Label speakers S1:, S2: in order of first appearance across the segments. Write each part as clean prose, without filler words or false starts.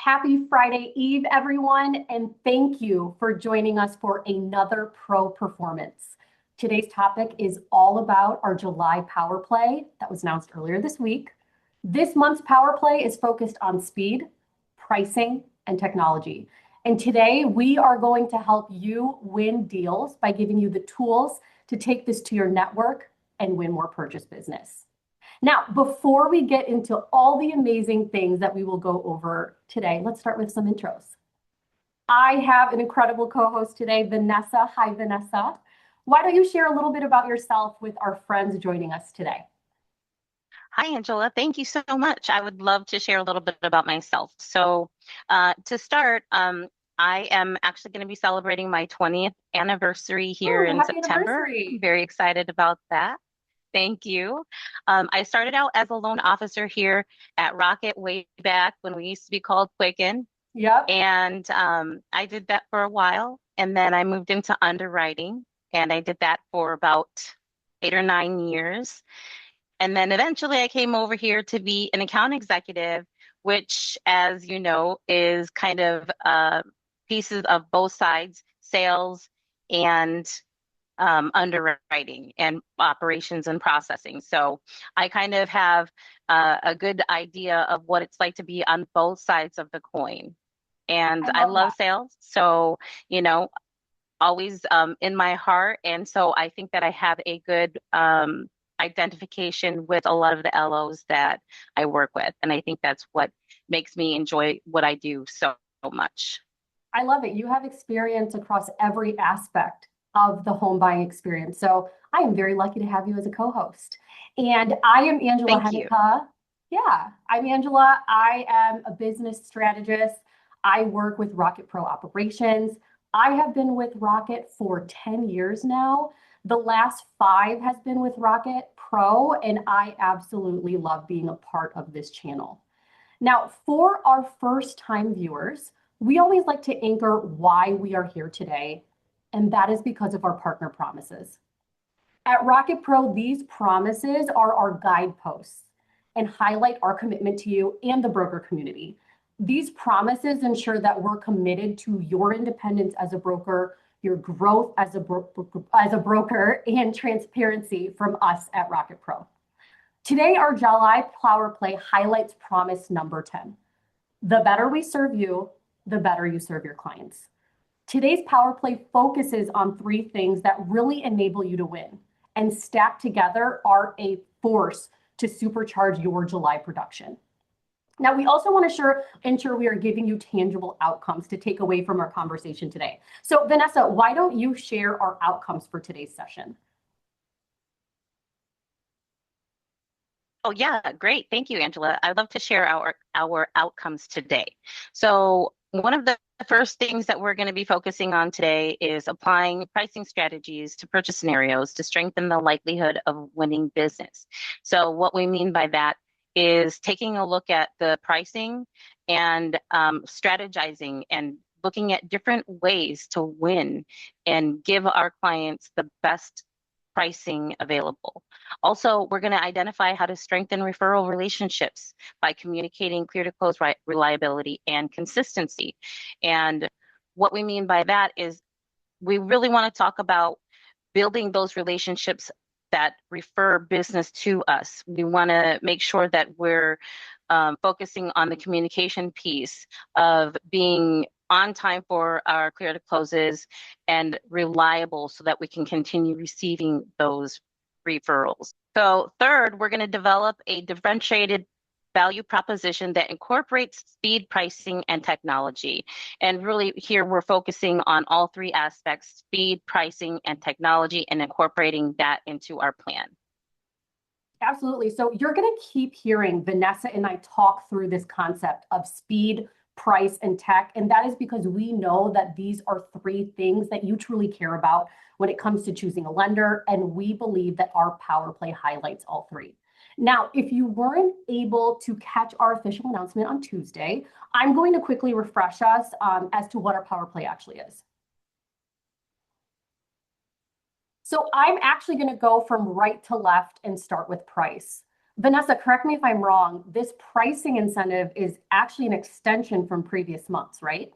S1: Happy Friday Eve, everyone, and thank you for joining us for another Pro Performance. Today's topic is all about our July Power Play that was announced earlier this week. This month's Power Play is focused on speed, pricing, and technology. And today we are going to help you win deals by giving you the tools to take this to your network and win more purchase business. Now, before we get into all the amazing things that we will go over today, let's start with some intros. I have an incredible co-host today, Vanessa. Hi, Vanessa. Why don't you share a little bit about yourself with our friends joining us today?
S2: Hi, Angela. Thank you so much. I would love to share a little bit about myself. So to start, I am actually going to be celebrating my 20th anniversary here in
S1: Happy
S2: September.
S1: anniversary.
S2: I'm very excited about that. Thank you. I started out as a loan officer here at Rocket way back when we used to be called Quicken.
S1: Yep.
S2: And I did that for a while. And then I moved into underwriting, and I did that for about 8 or 9 years. And then eventually I came over here to be an account executive, which, as you know, is kind of pieces of both sides, sales and underwriting and operations and processing. So I kind of have a good idea of what it's like to be on both sides of the coin. And I love sales. So, always in my heart. And so I think that I have a good identification with a lot of the LOs that I work with. And I think that's what makes me enjoy what I do so much.
S1: I love it. You have experience across every aspect of the home buying experience. So I am very lucky to have you as a co-host. And I am Angela Henika. Yeah, I'm Angela. I am a business strategist. I work with Rocket Pro Operations. I have been with Rocket for 10 years now. The last 5 has been with Rocket Pro, and I absolutely love being a part of this channel. Now, for our first-time viewers, we always like to anchor why we are here today, and that is because of our partner promises. At Rocket Pro, these promises are our guideposts and highlight our commitment to you and the broker community. These promises ensure that we're committed to your independence as a broker, your growth as a broker, and transparency from us at Rocket Pro. Today, our July Power Play highlights promise number 10. The better we serve you, the better you serve your clients. Today's Power Play focuses on 3 things that really enable you to win and stacked together are a force to supercharge your July production. Now, we also want to ensure we are giving you tangible outcomes to take away from our conversation today. So, Vanessa, why don't you share our outcomes for today's session?
S2: Oh, yeah, great. Thank you, Angela. I'd love to share our outcomes today. So one of the first things that we're going to be focusing on today is applying pricing strategies to purchase scenarios to strengthen the likelihood of winning business. So what we mean by that is taking a look at the pricing and strategizing and looking at different ways to win and give our clients the best pricing available. Also, we're going to identify how to strengthen referral relationships by communicating clear to close reliability and consistency. And what we mean by that is we really want to talk about building those relationships that refer business to us. We want to make sure that we're focusing on the communication piece of being on time for our clear to closes and reliable so that we can continue receiving those referrals. So third, we're going to develop a differentiated value proposition that incorporates speed, pricing, and technology. And really here we're focusing on all 3 aspects: speed, pricing, and technology, and incorporating that into our plan.
S1: Absolutely. So you're going to keep hearing Vanessa and I talk through this concept of speed, price, and tech. And that is because we know that these are 3 things that you truly care about when it comes to choosing a lender. And we believe that our Power Play highlights all 3. Now, if you weren't able to catch our official announcement on Tuesday, I'm going to quickly refresh us as to what our Power Play actually is. So I'm actually going to go from right to left and start with price. Vanessa, correct me if I'm wrong. This pricing incentive is actually an extension from previous months, right?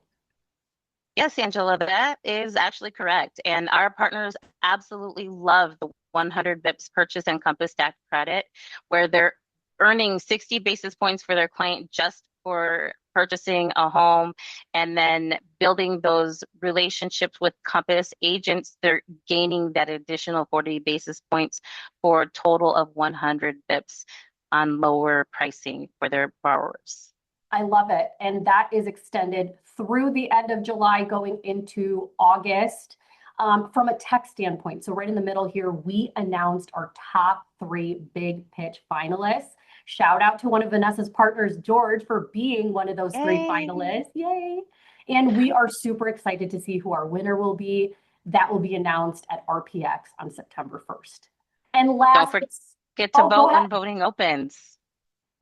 S2: Yes, Angela, that is actually correct. And our partners absolutely love the 100 bips purchase and Compass stack credit, where they're earning 60 basis points for their client just for purchasing a home and then building those relationships with Compass agents. They're gaining that additional 40 basis points for a total of 100 bips on lower pricing for their borrowers.
S1: I love it. And that is extended through the end of July going into August. From a tech standpoint, so right in the middle here, we announced our top 3 big pitch finalists. Shout out to one of Vanessa's partners, George, for being one of those 3
S2: Yay.
S1: finalists. Yay. And we are super excited to see who our winner will be. That will be announced at RPX on September 1st. And
S2: Don't
S1: last,
S2: forget to
S1: oh, go
S2: vote
S1: ahead.
S2: when voting opens.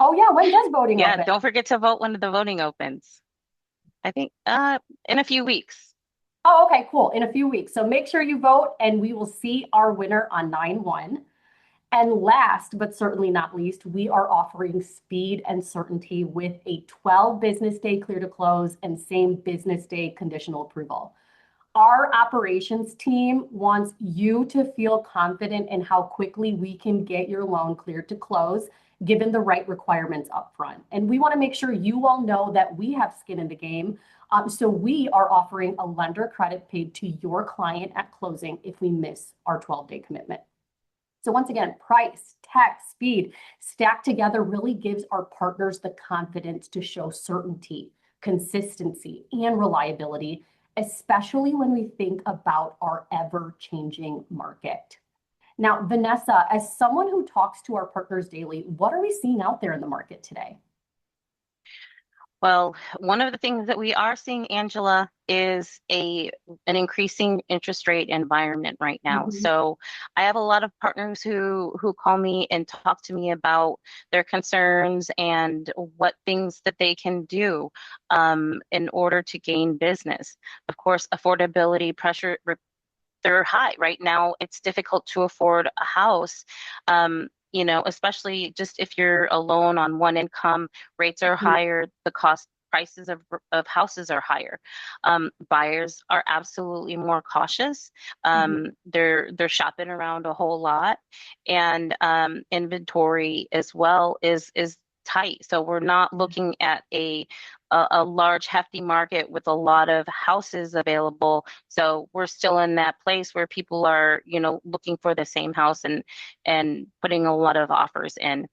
S1: Oh, yeah. When does voting
S2: Yeah,
S1: open?
S2: don't forget to vote when the voting opens. I think in a few weeks.
S1: Oh, okay, cool. In a few weeks. So make sure you vote, and we will see our winner on 9/1. And last, but certainly not least, we are offering speed and certainty with a 12 business day clear to close and same business day conditional approval. Our operations team wants you to feel confident in how quickly we can get your loan cleared to close, given the right requirements up front. And we want to make sure you all know that we have skin in the game. So we are offering a lender credit paid to your client at closing if we miss our 12-day commitment. So once again, price, tech, speed, stacked together really gives our partners the confidence to show certainty, consistency, and reliability, especially when we think about our ever-changing market. Now, Vanessa, as someone who talks to our partners daily, what are we seeing out there in the market today?
S2: Well, one of the things that we are seeing, Angela, is an increasing interest rate environment right now.
S1: Mhm.
S2: So I have a lot of partners who call me and talk to me about their concerns and what things that they can do in order to gain business. Of course, affordability pressure, they're high right now. It's difficult to afford a house. Especially just if you're alone on one income, rates are higher, the cost prices of houses are higher. Buyers are absolutely more cautious.
S1: Mhm.
S2: They're shopping around a whole lot, and inventory as well is tight. So we're not looking at a large hefty market with a lot of houses available. So we're still in that place where people are, looking for the same house and putting a lot of offers in.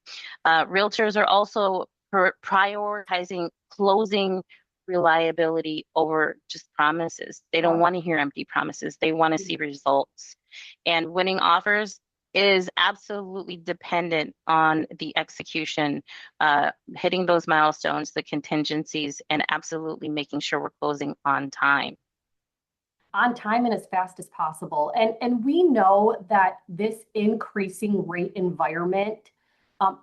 S2: Realtors are also prioritizing closing reliability over just promises. They don't want to hear empty promises. They want to see results. And winning offers is absolutely dependent on the execution, hitting those milestones, the contingencies, and absolutely making sure we're closing on time.
S1: On time and as fast as possible. And we know that this increasing rate environment,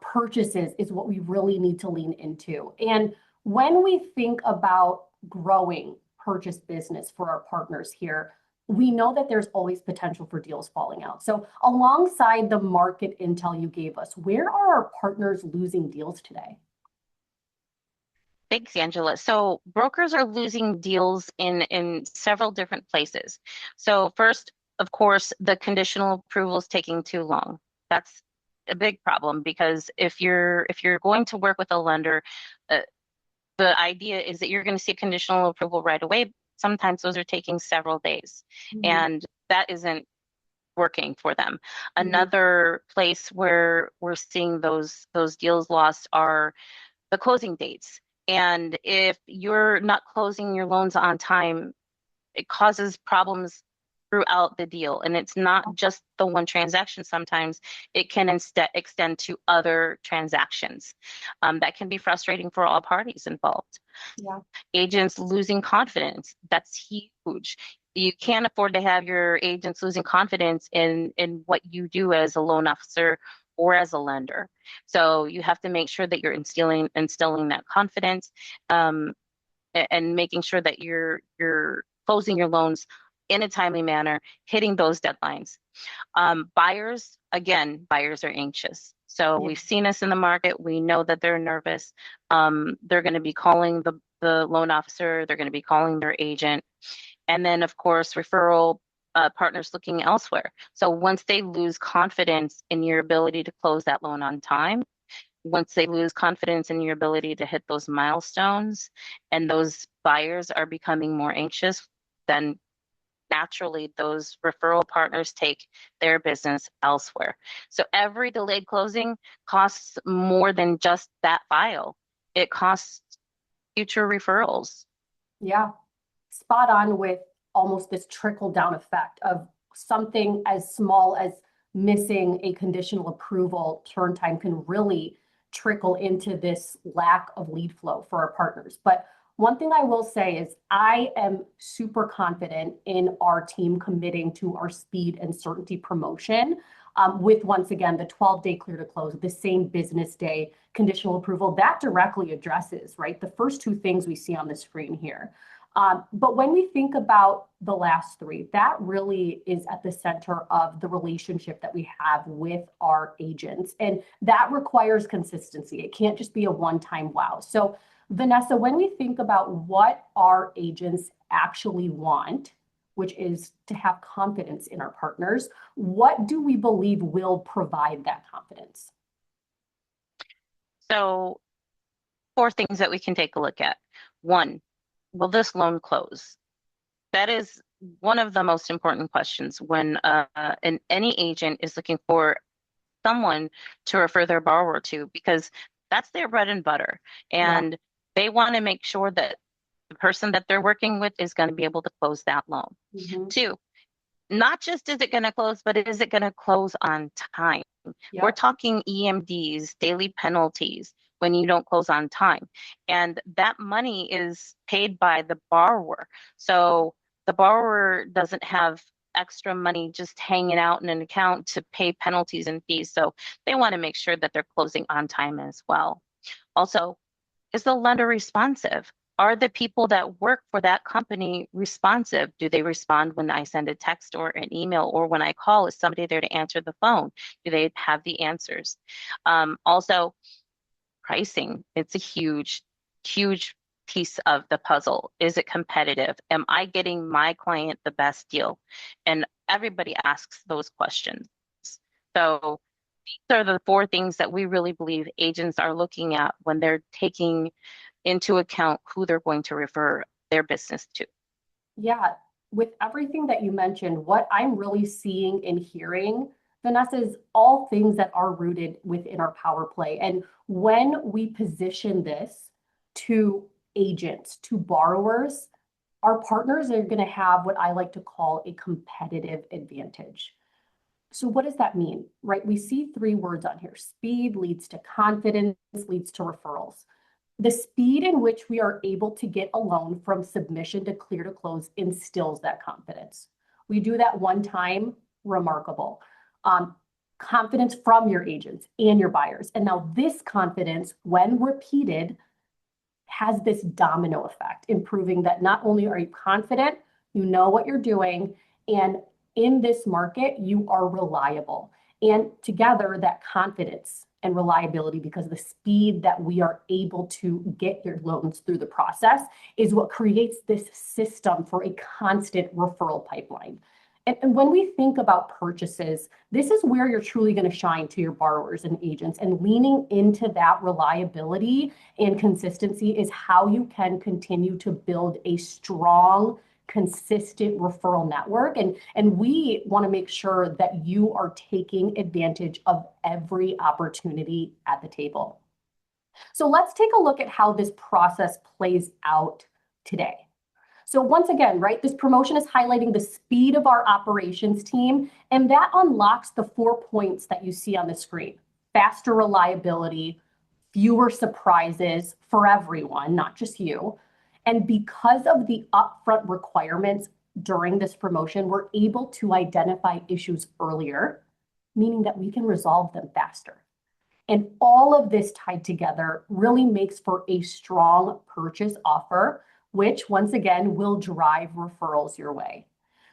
S1: purchases is what we really need to lean into. And when we think about growing purchase business for our partners here, we know that there's always potential for deals falling out. So alongside the market intel you gave us, where are our partners losing deals today?
S2: Thanks, Angela. So brokers are losing deals in several different places. So first, of course, the conditional approval is taking too long. That's a big problem because if you're going to work with a lender, uh, the idea is that you're going to see a conditional approval right away. Sometimes those are taking several days,
S1: Mhm.
S2: and that isn't working for them.
S1: Mhm.
S2: Another place where we're seeing those deals lost are the closing dates. And if you're not closing your loans on time, it causes problems throughout the deal. And it's not just the one transaction. Sometimes it can instead extend to other transactions. That can be frustrating for all parties involved.
S1: Yeah.
S2: Agents losing confidence, that's huge. You can't afford to have your agents losing confidence in what you do as a loan officer or as a lender. So you have to make sure that you're instilling that confidence, and making sure that you're closing your loans in a timely manner, hitting those deadlines. Buyers, again, buyers are anxious. So
S1: Yeah.
S2: we've seen us in the market. We know that they're nervous. They're going to be calling the loan officer. They're going to be calling their agent. And then, of course, referral partners looking elsewhere. So once they lose confidence in your ability to close that loan on time, once they lose confidence in your ability to hit those milestones and those buyers are becoming more anxious, then naturally those referral partners take their business elsewhere. So every delayed closing costs more than just that file. It costs future referrals.
S1: Yeah. Spot on with almost this trickle down effect of something as small as missing a conditional approval turn time can really trickle into this lack of lead flow for our partners. But one thing I will say is I am super confident in our team committing to our speed and certainty promotion with, once again, the 12-day clear to close, the same business day conditional approval. That directly addresses, right, the first two things we see on the screen here. But when we think about the last three, that really is at the center of the relationship that we have with our agents. And that requires consistency. It can't just be a one-time wow. So, Vanessa, when we think about what our agents actually want, which is to have confidence in our partners, what do we believe will provide that confidence?
S2: So, four things that we can take a look at. One, will this loan close? That is one of the most important questions when any agent is looking for someone to refer their borrower to, because that's their bread and butter.
S1: Yeah.
S2: And they want to make sure that the person that they're working with is going to be able to close that loan.
S1: Mm-hmm.
S2: Two, not just is it going to close, but is it going to close on time? We're
S1: Yep.
S2: talking EMDs, daily penalties when you don't close on time. And that money is paid by the borrower. So the borrower doesn't have extra money just hanging out in an account to pay penalties and fees. So they want to make sure that they're closing on time as well. Also, is the lender responsive? Are the people that work for that company responsive? Do they respond when I send a text or an email, or when I call? Is somebody there to answer the phone? Do they have the answers? Also, pricing. It's a huge, huge piece of the puzzle. Is it competitive? Am I getting my client the best deal? And everybody asks those questions. So these are the four things that we really believe agents are looking at when they're taking into account who they're going to refer their business to.
S1: Yeah, with everything that you mentioned, what I'm really seeing and hearing, Vanessa, is all things that are rooted within our power play. And when we position this to agents, to borrowers, our partners are going to have what I like to call a competitive advantage. So what does that mean, right? We see three words on here. Speed leads to confidence, leads to referrals. The speed in which we are able to get a loan from submission to clear to close instills that confidence. We do that one time, remarkable. Confidence from your agents and your buyers. And now this confidence, when repeated, has this domino effect, improving that not only are you confident, you know what you're doing, and in this market, you are reliable. And together, that confidence and reliability, because of the speed that we are able to get your loans through the process, is what creates this system for a constant referral pipeline. And when we think about purchases, this is where you're truly going to shine to your borrowers and agents. And leaning into that reliability and consistency is how you can continue to build a strong, consistent referral network. And we want to make sure that you are taking advantage of every opportunity at the table. So let's take a look at how this process plays out today. So once again, right, this promotion is highlighting the speed of our operations team, and that unlocks the 4 points that you see on the screen. Faster reliability, fewer surprises for everyone, not just you. And because of the upfront requirements during this promotion, we're able to identify issues earlier, meaning that we can resolve them faster. And all of this tied together really makes for a strong purchase offer, which once again will drive referrals your way.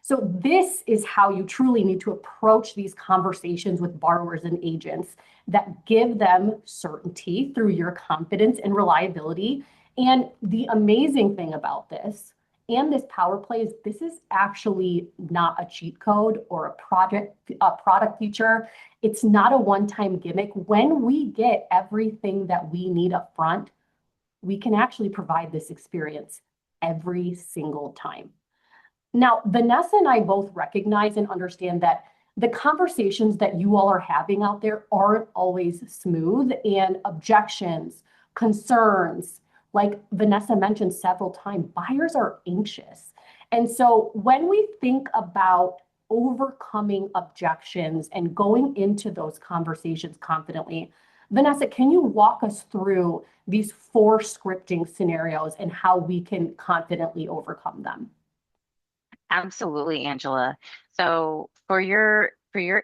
S1: So this is how you truly need to approach these conversations with borrowers and agents that give them certainty through your confidence and reliability. And the amazing thing about this and this power play is this is actually not a cheat code or a product feature. It's not a one-time gimmick. When we get everything that we need up front, we can actually provide this experience every single time. Now, Vanessa and I both recognize and understand that the conversations that you all are having out there aren't always smooth, and objections, concerns, like Vanessa mentioned several times, buyers are anxious. And so when we think about overcoming objections and going into those conversations confidently, Vanessa, can you walk us through these 4 scripting scenarios and how we can confidently overcome them?
S2: Absolutely, Angela. So for your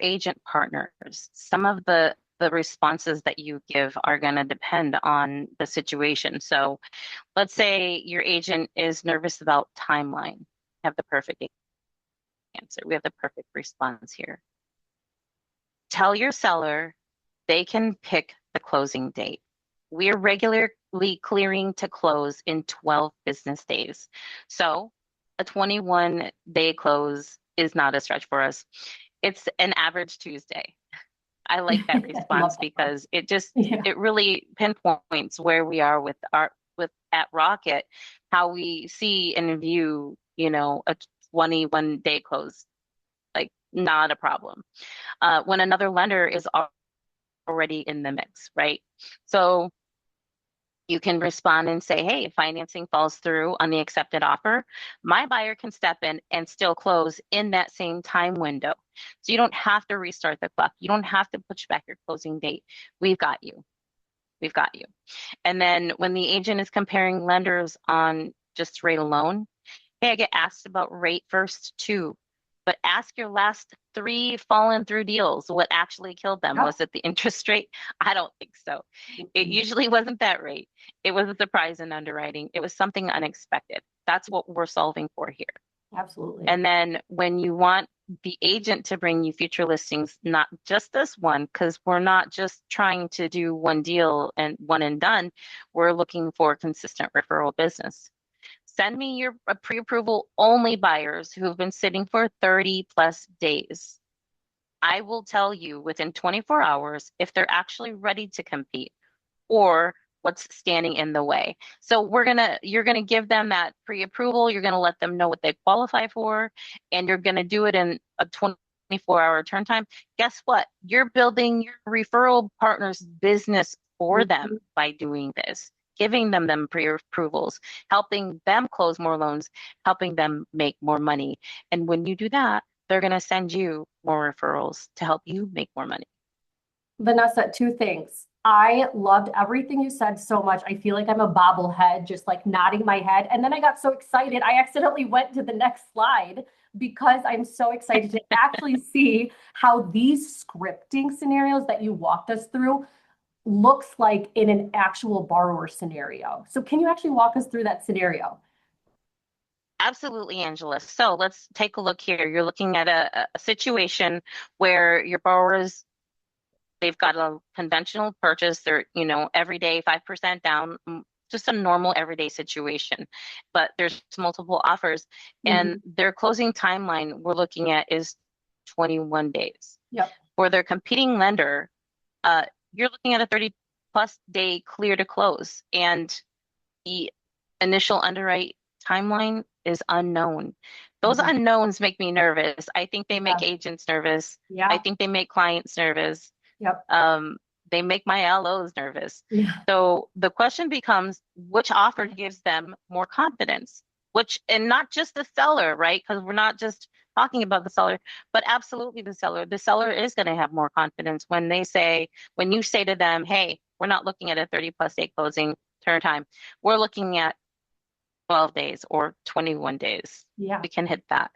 S2: agent partners, some of the responses that you give are going to depend on the situation. So let's say your agent is nervous about timeline. Have the perfect answer. We have the perfect response here. Tell your seller they can pick the closing date. We are regularly clearing to close in 12 business days. So a 21-day close is not a stretch for us. It's an average Tuesday. I like that response because it really pinpoints where we are with at Rocket, how we see and view, a 21-day close, like not a problem. When another lender is already in the mix, right? So you can respond and say, hey, if financing falls through on the accepted offer, my buyer can step in and still close in that same time window. So you don't have to restart the clock. You don't have to push back your closing date. We've got you. We've got you. And then when the agent is comparing lenders on just rate alone, hey, I get asked about rate first too, but ask your last 3 fallen through deals. What actually killed them? Was it the interest rate? I don't think so. It usually wasn't that rate. It was a surprise in underwriting. It was something unexpected. That's what we're solving for here.
S1: Absolutely.
S2: And then when you want the agent to bring you future listings, not just this one, because we're not just trying to do one deal and one and done. We're looking for consistent referral business. Send me your pre-approval only buyers who have been sitting for 30 plus days. I will tell you within 24 hours if they're actually ready to compete or what's standing in the way. So you're gonna give them that pre-approval. You're gonna let them know what they qualify for, and you're gonna do it in a 24-hour turn time. Guess what? You're building your referral partner's business for them by doing this, giving them pre-approvals, helping them close more loans, helping them make more money. And when you do that, they're going to send you more referrals to help you make more money.
S1: Vanessa, 2 things. I loved everything you said so much. I feel like I'm a bobblehead, just like nodding my head. And then I got so excited, I accidentally went to the next slide because I'm so excited to actually see how these scripting scenarios that you walked us through looks like in an actual borrower scenario. So can you actually walk us through that scenario?
S2: Absolutely, Angela. So let's take a look here. You're looking at a situation where your borrowers, they've got a conventional purchase. They're, every day 5% down, just a normal everyday situation. But there's multiple offers, and their closing timeline we're looking at is 21 days.
S1: Yep.
S2: For their competing lender, you're looking at a 30 plus day clear to close, and the initial underwrite timeline is unknown. Those unknowns make me nervous. I think they make agents nervous.
S1: Yeah.
S2: I think they make clients nervous.
S1: Yep.
S2: They make my LOs nervous.
S1: Yeah.
S2: So the question becomes, which offer gives them more confidence? And not just the seller, right? Because we're not just talking about the seller, but absolutely the seller. The seller is going to have more confidence when you say to them, hey, we're not looking at a 30 plus day closing turn time. We're looking at 12 days or 21 days.
S1: Yeah.
S2: We can hit that.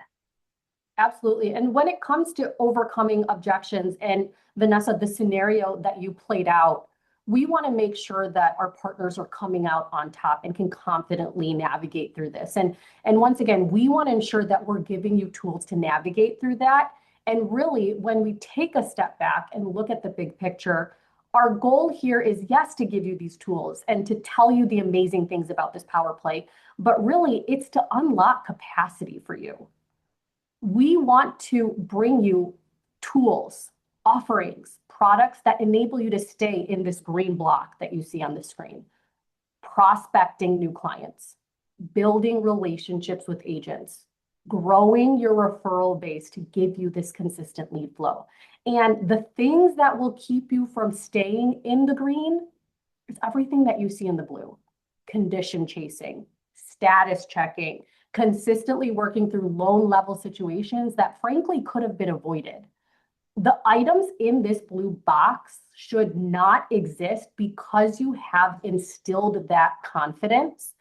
S1: Absolutely. And when it comes to overcoming objections, and Vanessa, the scenario that you played out we want to make sure that our partners are coming out on top and can confidently navigate through this. And once again, we want to ensure that we're giving you tools to navigate through that. And really, when we take a step back and look at the big picture, our goal here is, yes, to give you these tools and to tell you the amazing things about this power play, but really it's to unlock capacity for you. We want to bring you tools, offerings, products that enable you to stay in this green block that you see on the screen. Prospecting new clients, building relationships with agents, growing your referral base to give you this consistent lead flow. And the things that will keep you from staying in the green is everything that you see in the blue. Condition chasing, status checking, consistently working through loan level situations that frankly could have been avoided. The items in this blue box should not exist because you have instilled that confidence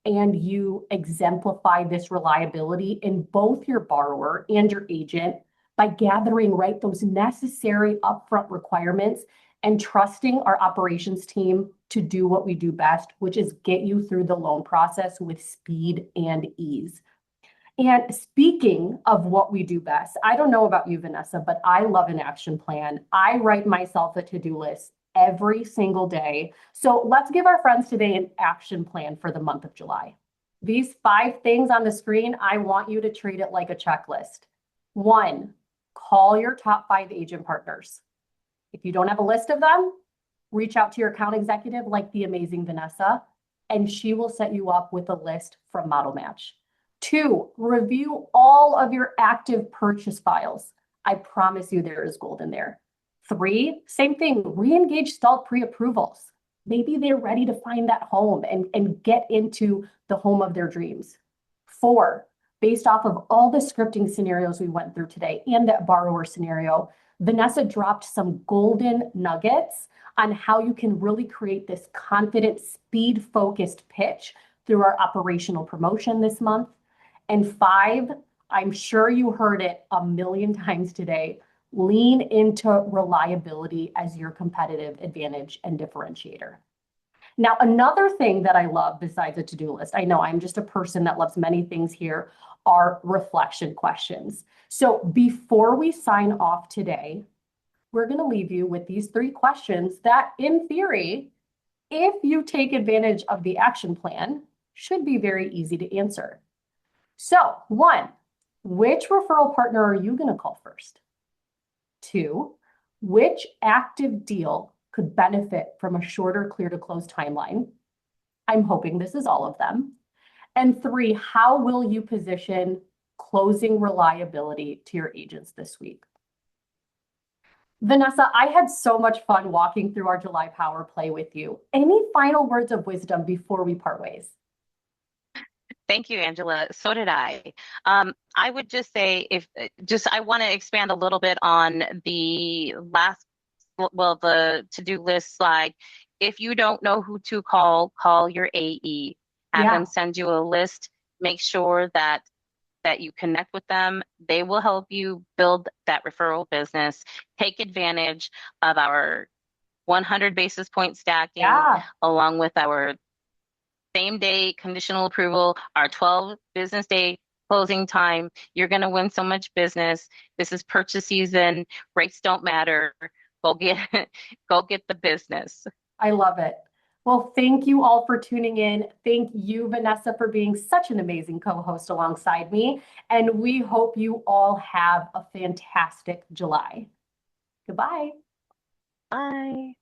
S1: and you exemplify this reliability in both your borrower and your agent by gathering, right, those necessary upfront requirements and trusting our operations team to do what we do best, which is get you through the loan process with speed and ease. And speaking of what we do best, I don't know about you, Vanessa, but I love an action plan. I write myself a to-do list every single day. So let's give our friends today an action plan for the month of July. These 5 things on the screen, I want you to treat it like a checklist. 1, call your top 5 agent partners. If you don't have a list of them, reach out to your account executive like the amazing Vanessa, and she will set you up with a list from Model Match. 2, review all of your active purchase files. I promise you there is gold in there. 3, same thing, re-engage stalled pre-approvals. Maybe they're ready to find that home and get into the home of their dreams. 4, based off of all the scripting scenarios we went through today and that borrower scenario, Vanessa dropped some golden nuggets on how you can really create this confident, speed-focused pitch through our operational promotion this month. And 5, I'm sure you heard it a million times today, lean into reliability as your competitive advantage and differentiator. Now, another thing that I love besides a to-do list, I know I'm just a person that loves many things here, are reflection questions. So before we sign off today, we're going to leave you with these 3 questions that, in theory, if you take advantage of the action plan, should be very easy to answer. So 1, which referral partner are you going to call first? 2, which active deal could benefit from a shorter clear to close timeline? I'm hoping this is all of them. And 3, how will you position closing reliability to your agents this week? Vanessa, I had so much fun walking through our July Power Play with you. Any final words of wisdom before we part ways?
S2: Thank you, Angela. So did I. I would just say I want to expand a little bit on the the to-do list slide. If you don't know who to call your AE. Have them send you a list. Make sure that you connect with them. They will help you build that referral business. Take advantage of our 100 basis point stacking along with our same day conditional approval, our 12 business day closing time. You're going to win so much business. This is purchase season. Rates don't matter. Go get the business.
S1: I love it. Well, thank you all for tuning in. Thank you, Vanessa, for being such an amazing co-host alongside me. And we hope you all have a fantastic July. Goodbye.
S2: Bye.